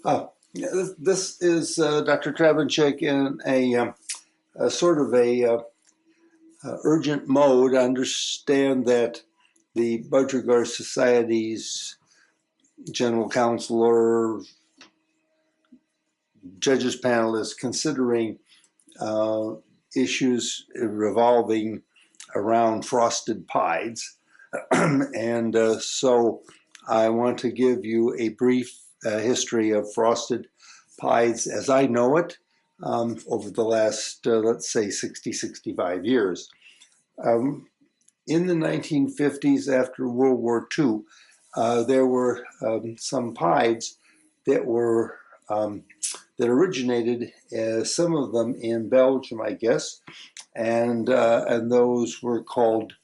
This is Dr. Travanchik in a sort of urgent mode. I understand that the Budgies Society's general counsel or judges panel is considering uh, issues revolving around frosted pies. and so I want to give you a brief history of frosted pies as I know it over the last, let's say, 60, 65 years. Um, in the 1950s, after World War II, there were some pies that were that originated, some of them in Belgium, I guess, and those were called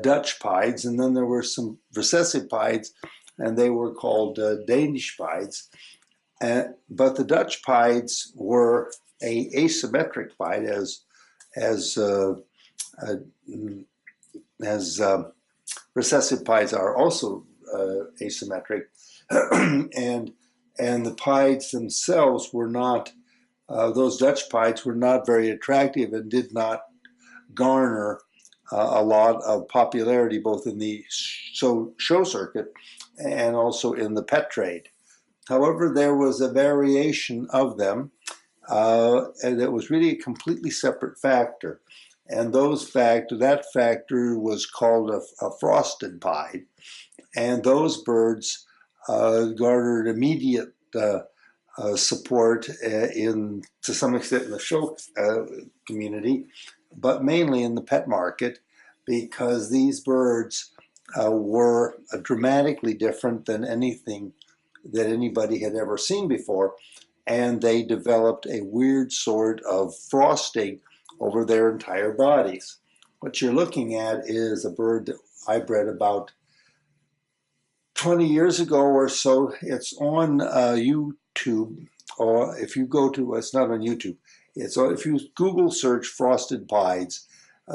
Dutch pies, and then there were some recessive pies, and they were called Danish pies. But the Dutch pies were a asymmetric pie, as uh, uh, as recessive pies are also asymmetric, and the pies themselves were not. Those Dutch pies were not very attractive and did not garner a lot of popularity both in the show circuit and also in the pet trade. However, there was a variation of them, and it was really a completely separate factor. And that factor was called a frosted pie. And those birds garnered immediate support to some extent in the show community, but mainly in the pet market, because these birds were dramatically different than anything that anybody had ever seen before, and they developed a weird sort of frosting over their entire bodies. What you're looking at is a bird that I bred about 20 years ago or so. It's on YouTube, or if you go to, it's not on YouTube, if you Google search frosted pies,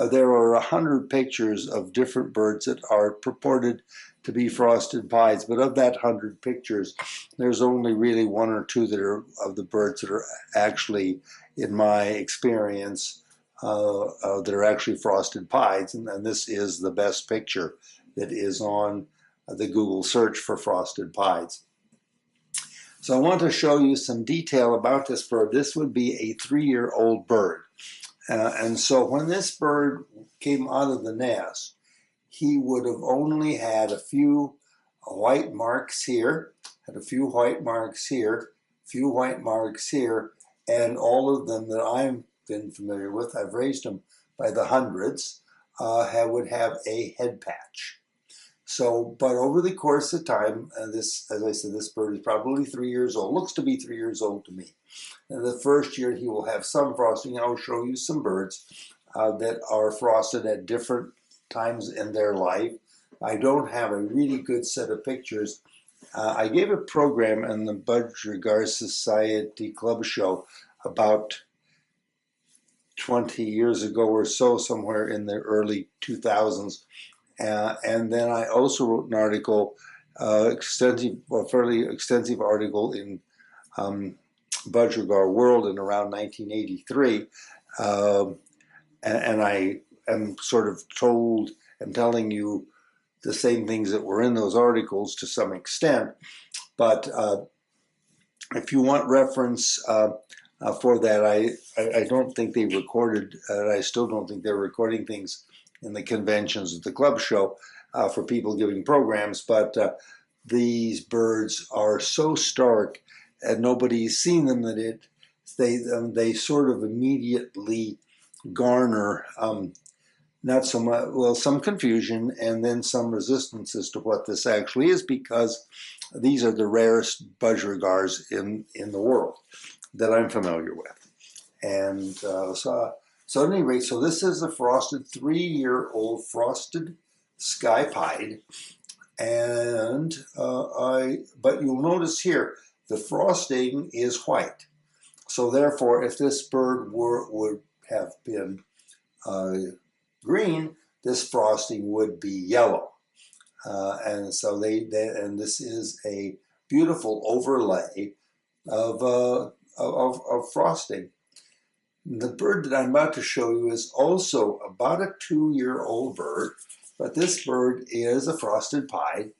there are 100 pictures of different birds that are purported to be frosted pies. But of that 100 pictures, there's only really one or two that are of the birds that are actually, in my experience, that are actually frosted pies. And this is the best picture that is on the Google search for frosted pies. So I want to show you some detail about this bird. This would be a 3-year-old bird. And so when this bird came out of the nest, he would have only had a few white marks here, had a few white marks here, a few white marks here, and all of them that I've been familiar with, I've raised them by the hundreds, would have a head patch. So, but over the course of time, as I said, this bird is probably 3 years old, looks to be 3 years old to me. In the first year, he will have some frosting. I'll show you some birds that are frosted at different times in their life. I don't have a really good set of pictures. I gave a program in the Budgies Society Club show about 20 years ago or so, somewhere in the early 2000s. And then I also wrote an article, fairly extensive article in Budgies World in around 1983. And I am sort of telling you the same things that were in those articles to some extent. But if you want reference for that, I don't think they recorded, I still don't think they're recording things in the conventions of the club show for people giving programs, but these birds are so stark and nobody's seen them that they sort of immediately garner not so much, well, some confusion and then some resistance as to what this actually is, because these are the rarest budgerigars in the world that I'm familiar with. And so at any rate, so this is a frosted 3-year-old frosted sky pied, and but you'll notice here the frosting is white. So therefore, if this bird would have been green, this frosting would be yellow, and so and this is a beautiful overlay of frosting. The bird that I'm about to show you is also about a 2-year-old bird, but this bird is a frosted pied.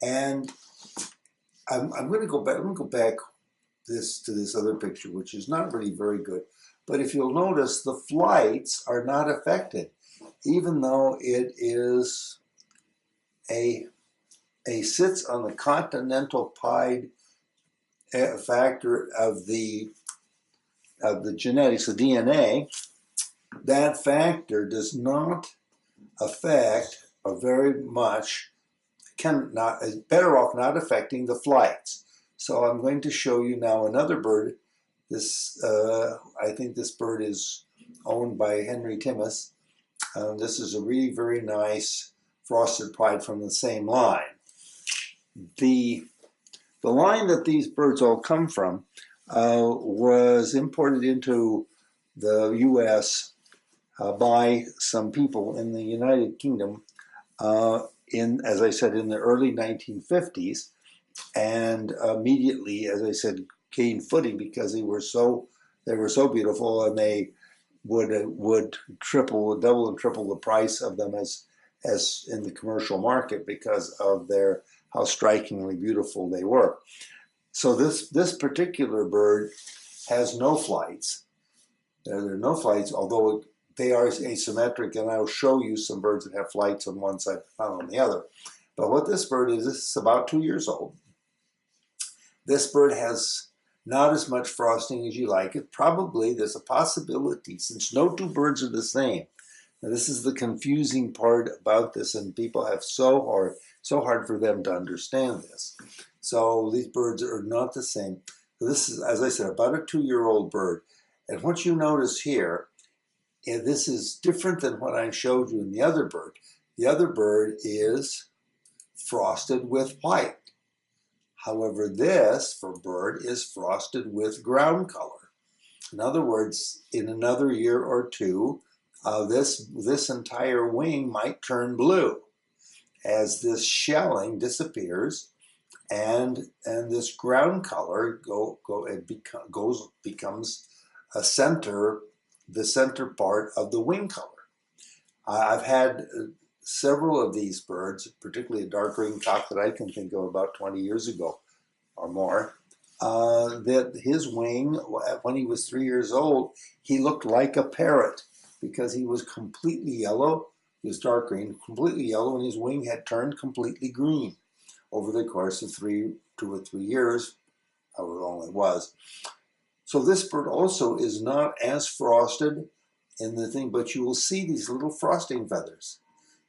And I'm going to go back. Let me go back to this other picture, which is not really very good. But if you'll notice, the flights are not affected, even though it is a sits on the continental pied factor of the genetics, the DNA. That factor does not affect or very much, is better off not affecting the flights. So I'm going to show you now another bird. I think this bird is owned by Henry Timmis. This is a really very nice frosted pied from the same line. The line that these birds all come from was imported into the U.S. By some people in the United Kingdom as I said, in the early 1950s, and immediately, as I said, gained footing because they were so beautiful, and they would double and triple the price of them as in the commercial market because of how strikingly beautiful they were. So this particular bird has no flights. There are no flights, although they are asymmetric, and I'll show you some birds that have flights on one side, not on the other. But what this bird is, this is about 2 years old. This bird has not as much frosting as you like it. Probably there's a possibility, since no two birds are the same. Now, this is the confusing part about this, and people have so hard for them to understand this. So these birds are not the same. So this is, as I said, about a 2-year-old bird. And what you notice here, and this is different than what I showed you in the other bird. The other bird is frosted with white. However, this bird is frosted with ground color. In other words, in another year or two, this entire wing might turn blue as this shelling disappears, and this ground color becomes the center part of the wing color. I've had several of these birds, particularly a dark green cock that I can think of about 20 years ago or more, that his wing, when he was 3 years old, he looked like a parrot because he was completely yellow. He was dark green, completely yellow, and his wing had turned completely green over the course of 2 or 3 years, however long it was. So this bird also is not as frosted in the thing, but you will see these little frosting feathers.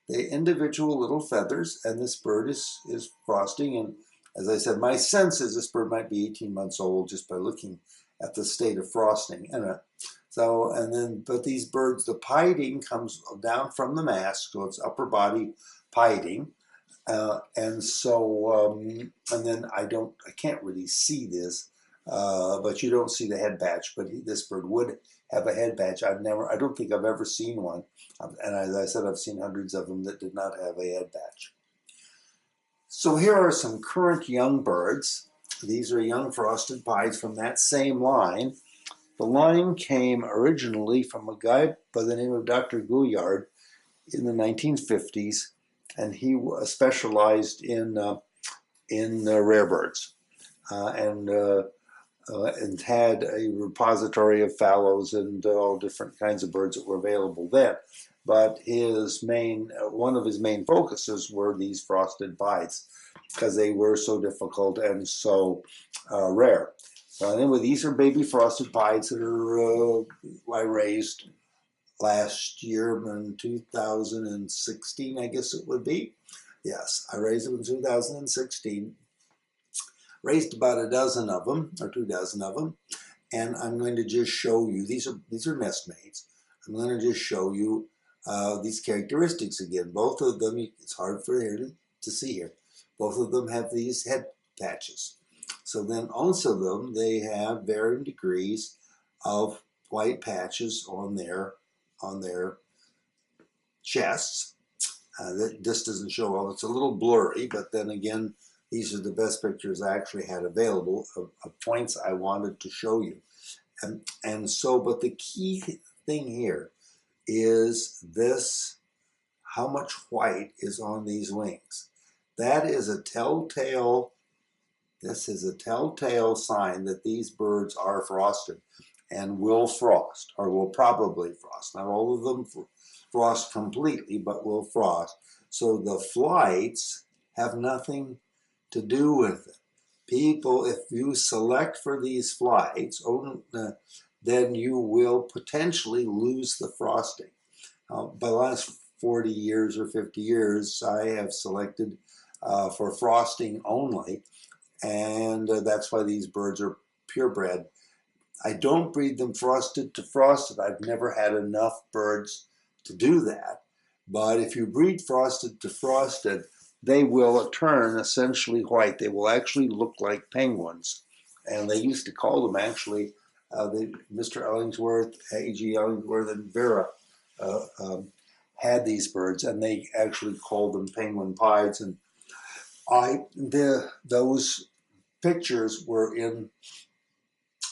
They're individual little feathers, and this bird is frosting. And as I said, my sense is this bird might be 18 months old just by looking at the state of frosting in it. So, but these birds, the pieding comes down from the mask, so it's upper body pieding. And then I can't really see this, but you don't see the head patch. But this bird would have a head patch. I don't think I've ever seen one. And as I said, I've seen hundreds of them that did not have a head patch. So here are some current young birds. These are young frosted pieds from that same line. The line came originally from a guy by the name of Dr. Gouillard in the 1950s, and he specialized in rare birds, and had a repository of fallows and all different kinds of birds that were available then. But one of his main focuses were these frosted pieds because they were so difficult and so rare. So anyway, these are baby frosted pieds that I raised last year in 2016, I guess it would be. Yes, I raised them in 2016. Raised about a dozen of them, or 2 dozen of them, and I'm going to just show you, these are nestmates. I'm going to just show you these characteristics again. Both of them, it's hard for here to see here, both of them have these head patches. So then also them, they have varying degrees of white patches on their chests. This doesn't show well, it's a little blurry, but then again, These are the best pictures I actually had available of points I wanted to show you. And so, but the key thing here is this, how much white is on these wings. That is a telltale, this is a telltale sign that these birds are frosted and will frost, or will probably frost. Not all of them frost completely, but will frost. So the flights have nothing to do with it. People, if you select for these flights, then you will potentially lose the frosting. By the last 40 years or 50 years, I have selected for frosting only, and that's why these birds are purebred. I don't breed them frosted to frosted. I've never had enough birds to do that. But if you breed frosted to frosted, they will turn essentially white. They will actually look like penguins. And they used to call them actually, Mr. Ellingsworth, A.G. Ellingsworth, and Vera had these birds, and they actually called them penguin pieds. And those pictures were in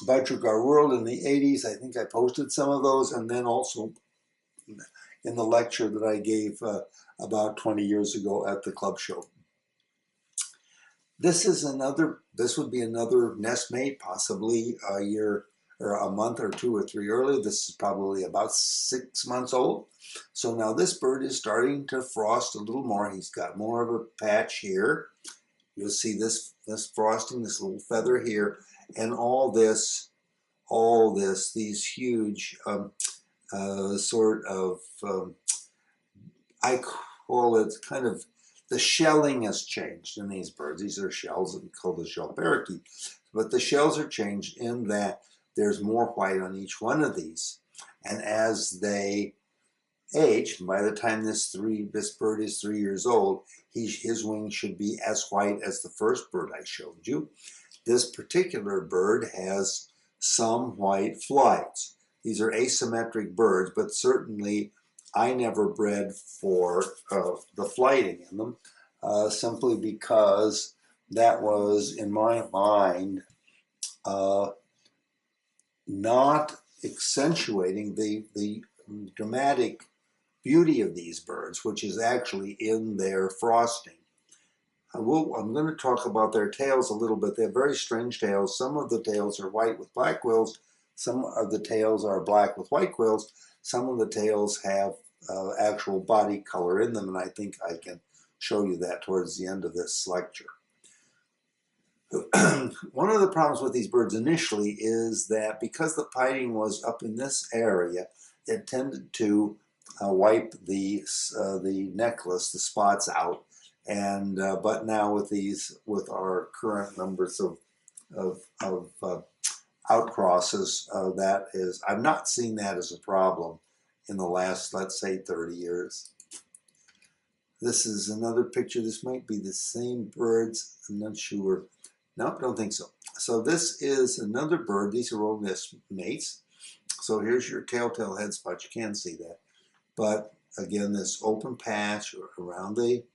Budgies World in the 80s. I think I posted some of those, and then also in the lecture that I gave about 20 years ago at the club show. This would be another nestmate, possibly a year or a month or 2 or 3 earlier. This is probably about 6 months old. So now this bird is starting to frost a little more. He's got more of a patch here. You'll see this frosting, this little feather here, and all this, these huge sort of, I call it kind of, the shelling has changed in these birds. These are shells called the shell parakeet. But the shells are changed in that there's more white on each one of these. And as they age, by the time this bird is 3 years old, his wings should be as white as the first bird I showed you. This particular bird has some white flights. These are asymmetric birds, but certainly I never bred for the flighting in them, simply because that was, in my mind, not accentuating the dramatic beauty of these birds, which is actually in their frosting. I'm going to talk about their tails a little bit. They have very strange tails. Some of the tails are white with black quills. Some of the tails are black with white quills. Some of the tails have actual body color in them, and I think I can show you that towards the end of this lecture. One of the problems with these birds initially is that because the piting was up in this area, it tended to wipe the necklace, the spots out. And but now with our current numbers of outcrosses, I've not seen that as a problem in the last, let's say, 30 years. This is another picture. This might be the same birds. I'm not sure. No, I don't think so. So this is another bird. These are all nestmates. So here's your telltale head spot. You can see that. But again, this open patch around it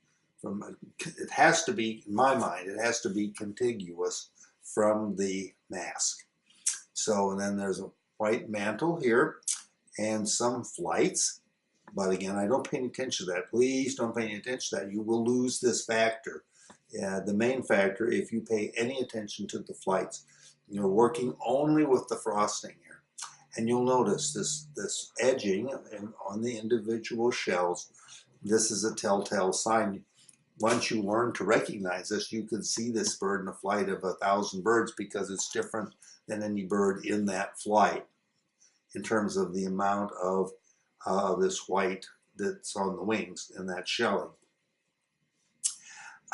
has to be, in my mind, it has to be contiguous from the mask. So, and then there's a white mantle here and some flights. But again, I don't pay any attention to that. Please don't pay any attention to that. You will lose this factor. The main factor, if you pay any attention to the flights. You're working only with the frosting here. And you'll notice this edging on the individual shells. This is a telltale sign. Once you learn to recognize this, you can see this bird in a flight of 1,000 birds because it's different than any bird in that flight in terms of the amount of this white that's on the wings in that shelling.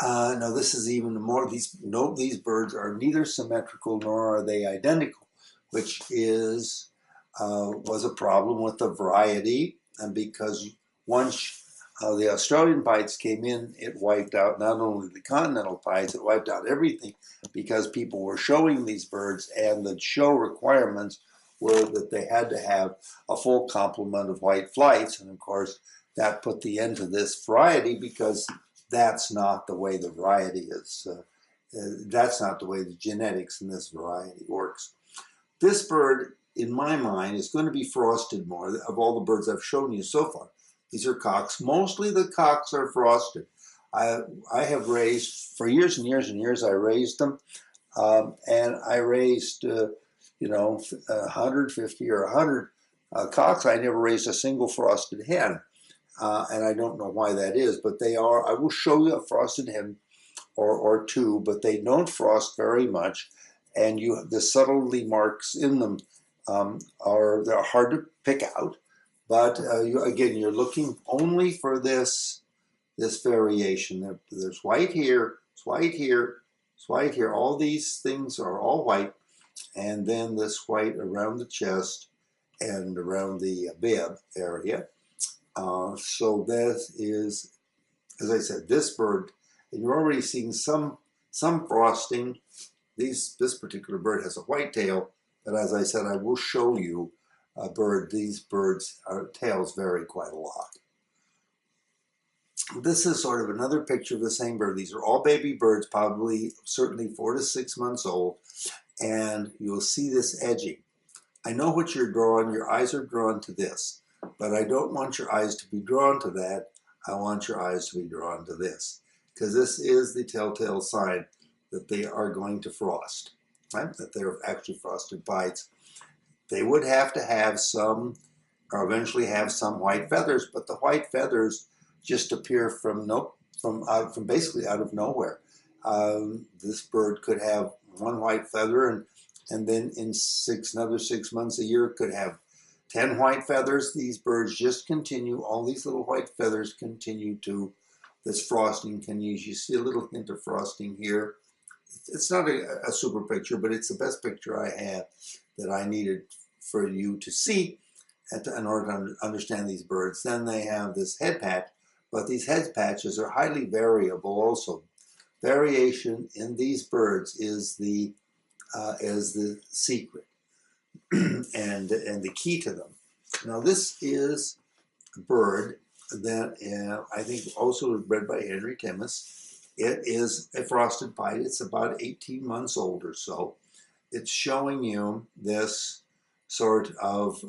Now this is even more, these birds are neither symmetrical nor are they identical, which was a problem with the variety, and because once the Australian pieds came in, it wiped out not only the continental pieds, it wiped out everything because people were showing these birds, and the show requirements were that they had to have a full complement of white flights. And of course, that put the end to this variety because that's not the way the variety That's not the way the genetics in this variety works. This bird, in my mind, is going to be frosted more of all the birds I've shown you so far. These are cocks. Mostly the cocks are frosted. I have raised, for years and years and years, I raised them. And I raised, 150 or 100 cocks. I never raised a single frosted hen. And I don't know why that is, but they are. I will show you a frosted hen or two, but they don't frost very much. And the subtlety marks in them they're hard to pick out. But you're looking only for this variation. There's white here, it's white here, it's white here. All these things are all white, and then this white around the chest and around the bib area. So that is, as I said, this bird, and you're already seeing some frosting. This particular bird has a white tail, but as I said, I will show you these birds' tails vary quite a lot. This is sort of another picture of the same bird. These are all baby birds, certainly 4 to 6 months old, and you'll see this edging. I know what you're drawing. Your eyes are drawn to this, but I don't want your eyes to be drawn to that. I want your eyes to be drawn to this, because this is the telltale sign that they are going to frost, right? That they're actually frosted pieds. They would have to have some, or eventually have some white feathers, but the white feathers just appear from basically out of nowhere. This bird could have one white feather, and then in another 6 months, a year, could have 10 white feathers. These birds just continue. All these little white feathers continue to. This frosting you see a little hint of frosting here. It's not a super picture, but it's the best picture I have that I needed for you to see in order to understand these birds. Then they have this head patch, but these head patches are highly variable also. Variation in these birds is the secret and the key to them. Now this is a bird that I think also was bred by Henry Timmis. It is a frosted pied. It's about 18 months old or so. It's showing you this sort of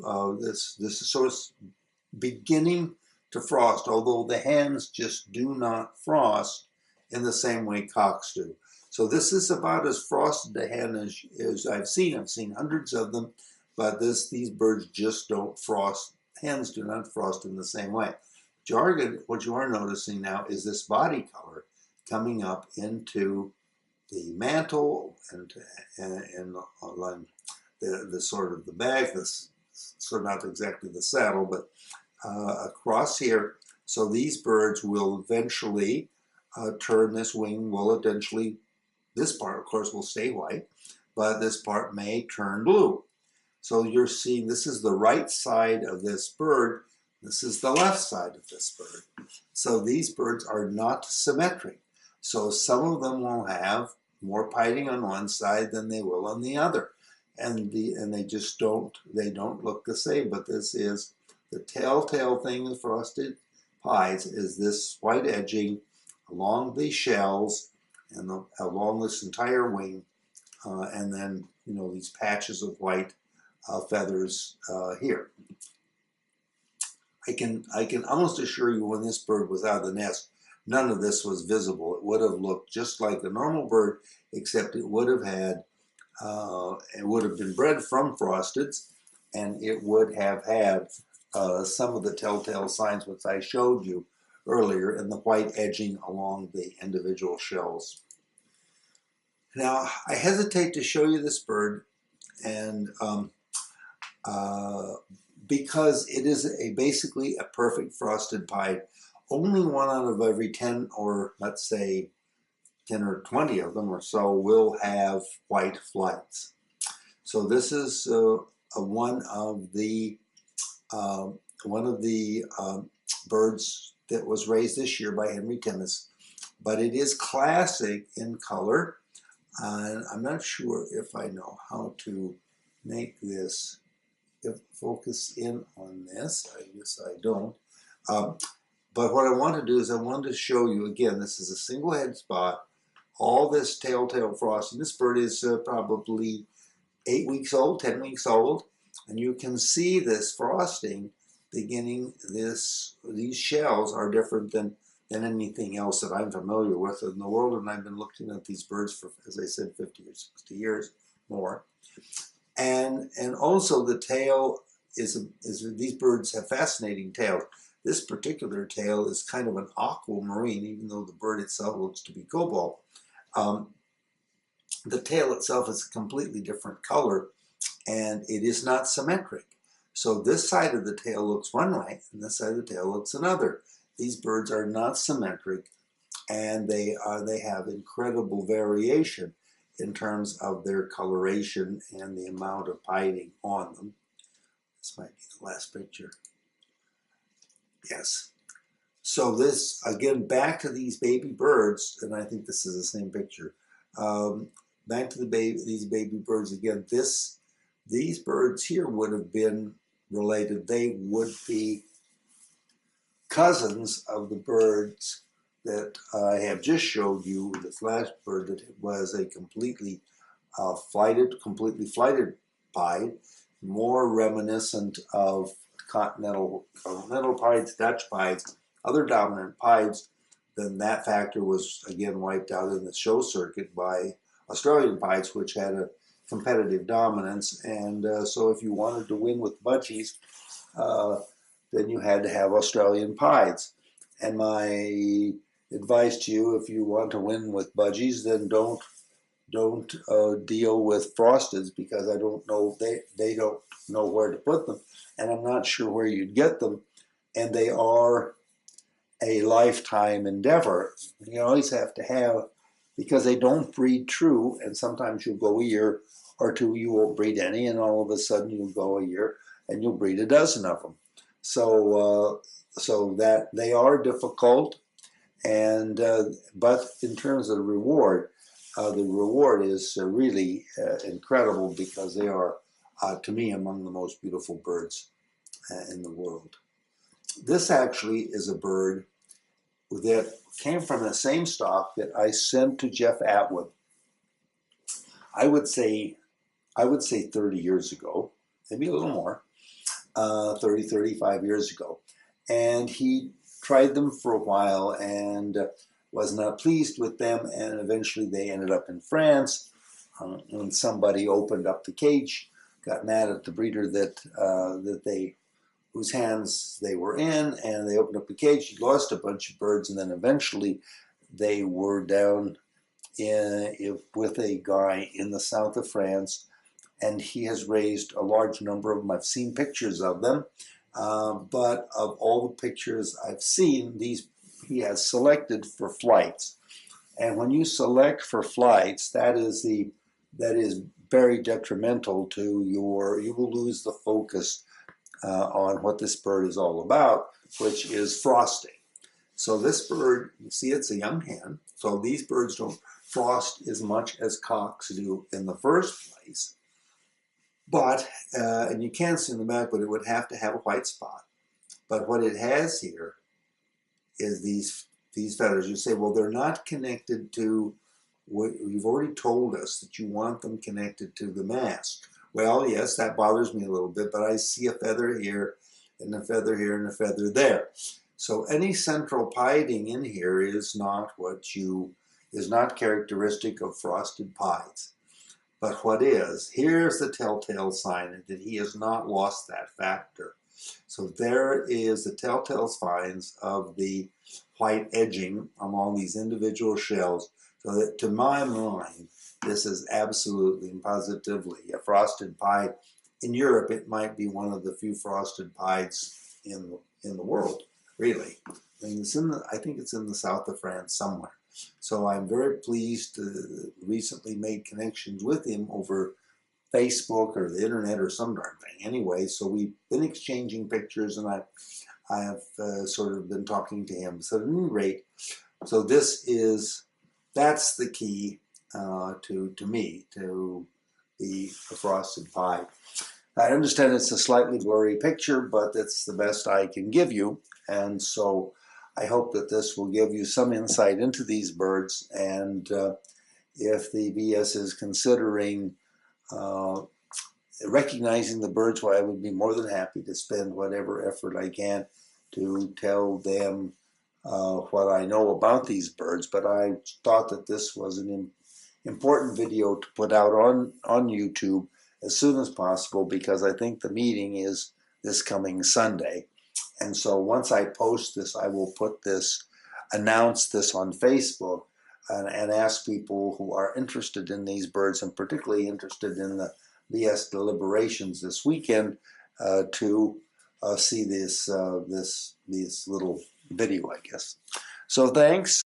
beginning to frost, although the hens just do not frost in the same way cocks do. So this is about as frosted a hen as I've seen. I've seen hundreds of them, but these birds just don't frost. Hens do not frost in the same way. What you are noticing now is this body color coming up into the mantle and the sort of the bag, so not exactly the saddle, but across here. So these birds will eventually turn. This wing will eventually, this part of course will stay white, but this part may turn blue. So you're seeing this is the right side of this bird. This is the left side of this bird. So these birds are not symmetric. So some of them will have more piting on one side than they will on the other. And they just don't look the same. But this is the telltale thing with frosted pies, is this white edging along the shells and along this entire wing, and then these patches of white feathers here. I can almost assure you, when this bird was out of the nest, none of this was visible. It would have looked just like a normal bird, except it would have been bred from frosteds, and it would have had some of the telltale signs which I showed you earlier, and the white edging along the individual shells. Now, I hesitate to show you this bird, and because it is basically a perfect frosted pied. Only 1 out of every 10, or let's say 10 or 20 of them or so, will have white flights. So this is one of the birds that was raised this year by Henry Timmis, but it is classic in color, and I'm not sure if I know how to make this focus in on this. I guess I don't. But what I want to do is I want to show you, again, this is a single head spot all this telltale frosting. This bird is probably 8 weeks old, 10 weeks old, and you can see this frosting beginning. These shells are different than anything else that I'm familiar with in the world, and I've been looking at these birds for, as I said, 50 or 60 years more. And also the tail is these birds have fascinating tails. This particular tail is kind of an aquamarine, even though the bird itself looks to be cobalt. The tail itself is a completely different color, and it is not symmetric. So this side of the tail looks one way, and this side of the tail looks another. These birds are not symmetric, and they have incredible variation in terms of their coloration and the amount of pieding on them. This might be the last picture. Yes. So this, again, back to these baby birds, and I think this is the same picture. Back to these baby birds again. These birds here would have been related. They would be cousins of the birds that I have just showed you. This last bird that was a completely flighted pied, more reminiscent of continental pieds, Dutch pieds, other dominant pieds. Then that factor was again wiped out in the show circuit by Australian pieds, which had a competitive dominance. And so if you wanted to win with Budgies, then you had to have Australian pieds. And my advice to you, if you want to win with Budgies, then don't deal with frosteds, because I don't know, they don't know where to put them, and I'm not sure where you'd get them, and they are a lifetime endeavor. You always have to have, because they don't breed true, and sometimes you'll go a year or two, you won't breed any, and all of a sudden you'll go a year and you'll breed a dozen of them. So that they are difficult, and but in terms of the reward is really incredible, because they are, to me, among the most beautiful birds in the world. This actually is a bird that came from the same stock that I sent to Jeff Atwood. I would say 30 years ago, maybe a little more, 30, 35 years ago. And he tried them for a while and was not pleased with them, and eventually they ended up in France. When somebody opened up the cage, got mad at the breeder whose hands they were in, and they opened up the cage. He lost a bunch of birds, and then eventually they were down with a guy in the south of France, and he has raised a large number of them. I've seen pictures of them, but of all the pictures I've seen, he has selected for flights. And when you select for flights, that is very detrimental to you will lose the focus on what this bird is all about, which is frosting. So this bird, you see, it's a young hen. So these birds don't frost as much as cocks do in the first place. But, and you can't see in the back, but it would have to have a white spot. But what it has here is these feathers. You say, well, they're not connected to what you've already told us, that you want them connected to the mask. Well, yes, that bothers me a little bit, but I see a feather here, and a feather here, and a feather there. So any central pieding in here is not characteristic of frosted pieds. But what is, here's the telltale sign that he has not lost that factor. So there is the telltale signs of the white edging along these individual shells. So that, to my mind, this is absolutely and positively a frosted pied. In Europe, it might be one of the few frosted pieds in the world, really. I mean, I think it's in the south of France somewhere. So I'm very pleased to recently made connections with him over Facebook or the internet or some darn thing. Anyway, so we've been exchanging pictures, and I have sort of been talking to him. So at any rate, so that's the key to me, to the frosted pied. I understand it's a slightly blurry picture, but that's the best I can give you. And so I hope that this will give you some insight into these birds, and if the BS is considering recognizing the birds, well, I would be more than happy to spend whatever effort I can to tell them what I know about these birds. But I thought that this was an important video to put out on YouTube as soon as possible, because I think the meeting is this coming Sunday. And so once I post this, I will announce this on Facebook, and ask people who are interested in these birds, and particularly interested in the BS deliberations this weekend, to see this little video, I guess. So thanks.